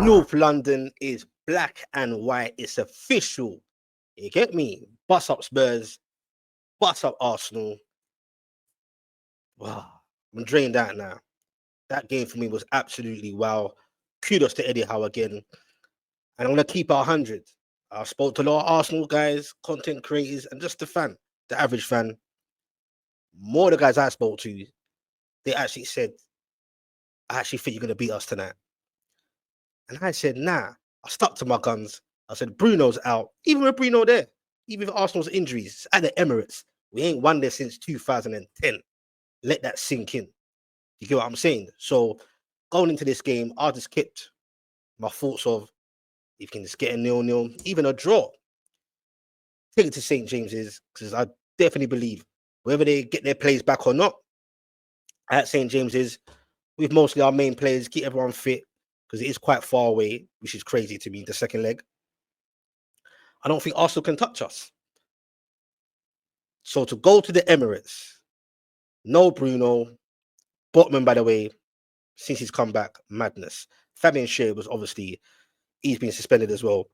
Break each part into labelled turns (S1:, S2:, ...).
S1: North London is black and white. It's official. You get me? Bust up Spurs, bust up Arsenal. Wow, I'm drained out now. That game for me was absolutely wow. Kudos to Eddie Howe again. And I'm going to keep it 100. I spoke to a lot of Arsenal guys, content creators, and just the fan, the average fan. More of the guys I spoke to, they actually said, I actually think you're going to beat us tonight. And I said, nah. I stuck to my guns. I said, Bruno's out. Even with Bruno there, even with Arsenal's injuries at the Emirates, we ain't won there since 2010. Let that sink in. You get what I'm saying? So going into this game, I just kept my thoughts of if you can just get a 0-0, even a draw. Take it to St. James's because I definitely believe whether they get their players back or not at St. James's, with mostly our main players, keep everyone fit because it is quite far away, which is crazy to me. The second leg, I don't think Arsenal can touch us. So to go to the Emirates, no Bruno, Botman, by the way, since he's come back, madness. Fabian Schär was obviously, he's been suspended as well.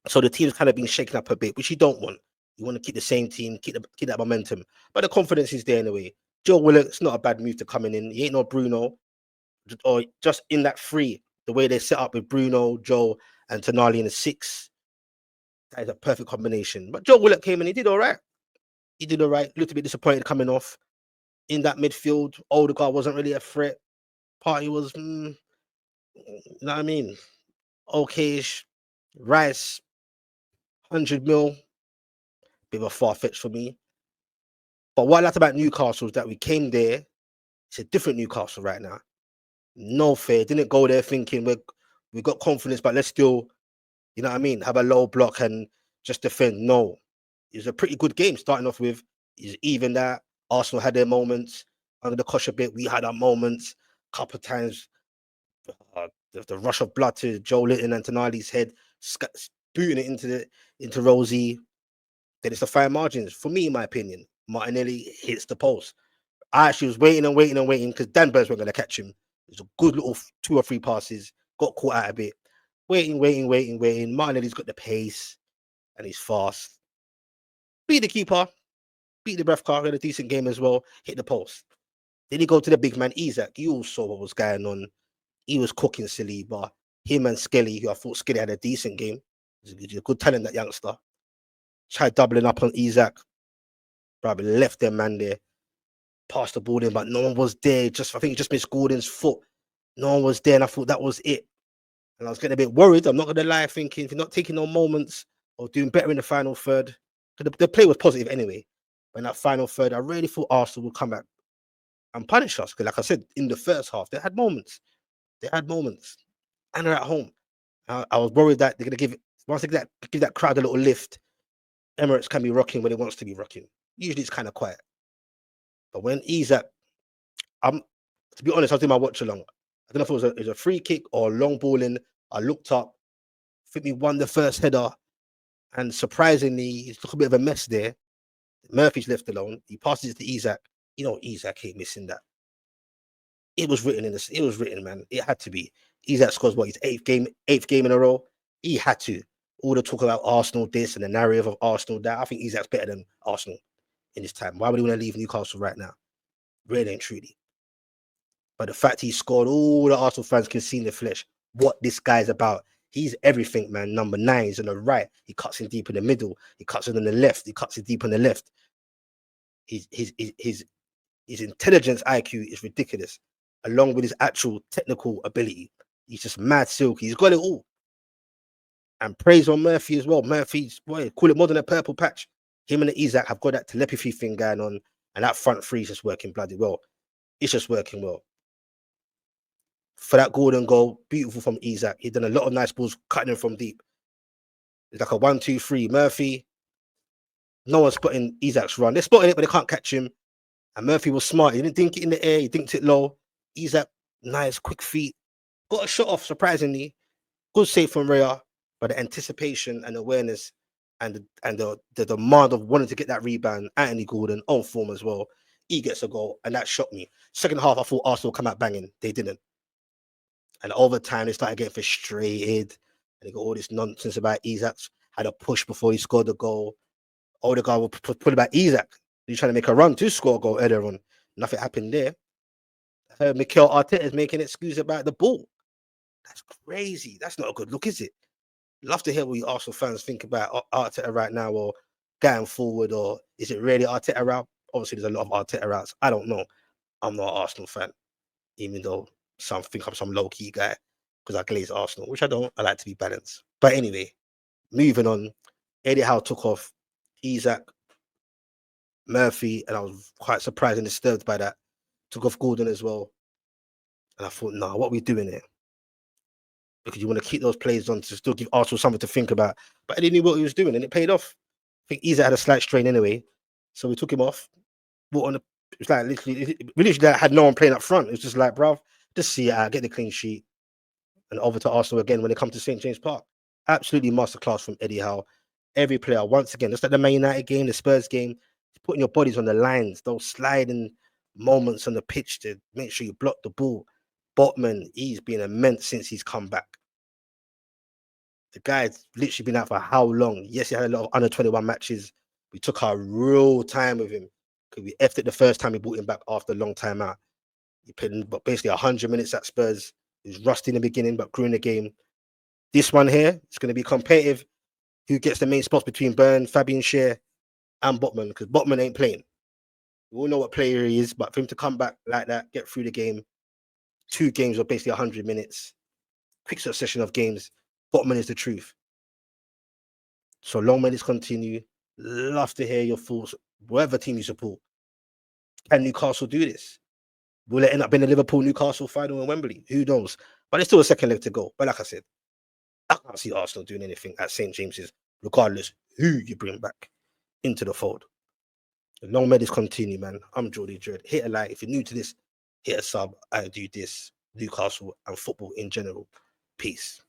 S1: So the team's kind of been shaken up a bit, which you don't want. You want to keep the same team, keep that momentum. But the confidence is there anyway. Joe Willock, it's not a bad move to coming in. He ain't no Bruno. Or just in that three, the way they set up with Bruno, Joe, and Tonali in the six, that is a perfect combination. But Joe Willock came in, he did all right. He did all right. Looked a bit disappointed coming off. In that midfield, Odegaard wasn't really a threat. Party was, you know what I mean? Okay-ish. Rice, 100 mil. Bit of a far-fetched for me. But what I liked about Newcastle is that we came there. It's a different Newcastle right now. No fair. Didn't go there thinking we got confidence, but let's still, you know what I mean, have a low block and just defend. No. It was a pretty good game starting off with. It's even that. Arsenal had their moments. Under the cosh a bit, we had our moments. A couple of times, the rush of blood to Joe Linton and Tonali's head, booting it into Rosie. Then it's the fine margins. For me, in my opinion, Martinelli hits the post. I actually was waiting because Dan Burns weren't going to catch him. It was a good little 2 or 3 passes. Got caught out a bit. Waiting. Martinelli's got the pace and he's fast. Beat the keeper. Beat the ref car. Had a decent game as well. Hit the post. Then you go to the big man, ISAK. You all saw what was going on. He was cooking silly, but him and Skelly, who I thought Skelly had a decent game. He's a good talent, that youngster. Tried doubling up on ISAK. Probably left their man there. Passed the ball in, but no one was there. I think he just missed Gordon's foot. No one was there, and I thought that was it. And I was getting a bit worried. I'm not going to lie, thinking if you're not taking no moments or doing better in the final third, the play was positive anyway. But in that final third, I really thought Arsenal would come back and punish us. Because, like I said, in the first half, they had moments. And they're at home. I was worried that they're going to once they give that crowd a little lift, Emirates can be rocking when it wants to be rocking. Usually it's kind of quiet. But when ISAK, to be honest, I was doing my watch along. I don't know if it was a free kick or a long ball in. I looked up, I think we won the first header, and surprisingly, it's a bit of a mess there. Murphy's left alone. He passes it to ISAK. You know, ISAK ain't missing that. It was written in this. It was written, man. It had to be. ISAK scores his eighth game in a row. He had to. All the talk about Arsenal this and the narrative of Arsenal that. I think ISAK's better than Arsenal in this time. Why would he want to leave Newcastle right now? Really and truly. But the fact he scored, all the Arsenal fans can see in the flesh what this guy's about. He's everything, man. Number 9, he's on the right. He cuts in deep in the middle. He cuts in on the left. He cuts in deep on the left. His intelligence IQ is ridiculous, along with his actual technical ability. He's just mad silky. He's got it all. And praise on Murphy as well. Murphy's, boy, call it more than a purple patch. Him and ISAK have got that telepathy thing going on, and that front three is just working bloody well. It's just working well. For that golden goal, beautiful from ISAK. He's done a lot of nice balls cutting him from deep. It's like a 1-2-3. Murphy, no one's spotting ISAK's run. They're spotting it, but they can't catch him. And Murphy was smart. He didn't dink it in the air. He dinked it low. ISAK, nice, quick feet. Got a shot off, surprisingly. Good save from Rhea. But the anticipation and awareness and the demand of wanting to get that rebound, Anthony Gordon, on form as well. He gets a goal, and that shocked me. Second half, I thought Arsenal come out banging. They didn't. And over time, they started getting frustrated. And they got all this nonsense about ISAK had a push before he scored the goal. Oh, the guy will put about ISAK. He's trying to make a run to score a goal earlier on. Nothing happened there. I heard Mikel Arteta is making excuses about the ball. That's crazy. That's not a good look, is it? Love to hear what you Arsenal fans think about Arteta right now, or going forward, or is it really Arteta route? Obviously, there's a lot of Arteta routes. I don't know. I'm not an Arsenal fan, even though some think I'm some low key guy because I glaze Arsenal, which I don't. I like to be balanced. But anyway, moving on. Eddie Howe took off Isaac, Murphy, and I was quite surprised and disturbed by that. Took off Gordon as well. And I thought, nah, what are we doing here? Because you want to keep those players on to still give Arsenal something to think about. But Eddie knew what he was doing, and it paid off. I think Isaac had a slight strain anyway, so we took him off. Brought on it's like literally, we literally had no one playing up front. It was just like, bruv, just see it out, get the clean sheet, and over to Arsenal again when they come to St. James Park. Absolutely masterclass from Eddie Howe. Every player, once again, just like the Man United game, the Spurs game, putting your bodies on the lines, those sliding moments on the pitch to make sure you block the ball. Botman, he's been immense since he's come back. The guy's literally been out for how long? Yes, he had a lot of under 21 matches. We took our real time with him because we effed it the first time we brought him back after a long time out. He played basically 100 minutes at Spurs. He was rusty in the beginning, but grew in the game. This one here, it's going to be competitive. Who gets the main spots between Byrne, Fabian Schär, and Botman? Because Botman ain't playing. We all know what player he is, but for him to come back like that, get through the game, 2 games of basically 100 minutes, quick succession of games, Botman is the truth. So long may this continue. Love to hear your thoughts, whatever team you support. Can Newcastle do this? Will it end up being a Liverpool-Newcastle final in Wembley? Who knows? But there's still a second leg to go. But like I said, I can't see Arsenal doing anything at St. James's, regardless who you bring back into the fold. Long may this continue, man. I'm Jordy Dread. Hit a like. If you're new to this, hit a sub. I do this, Newcastle and football in general. Peace.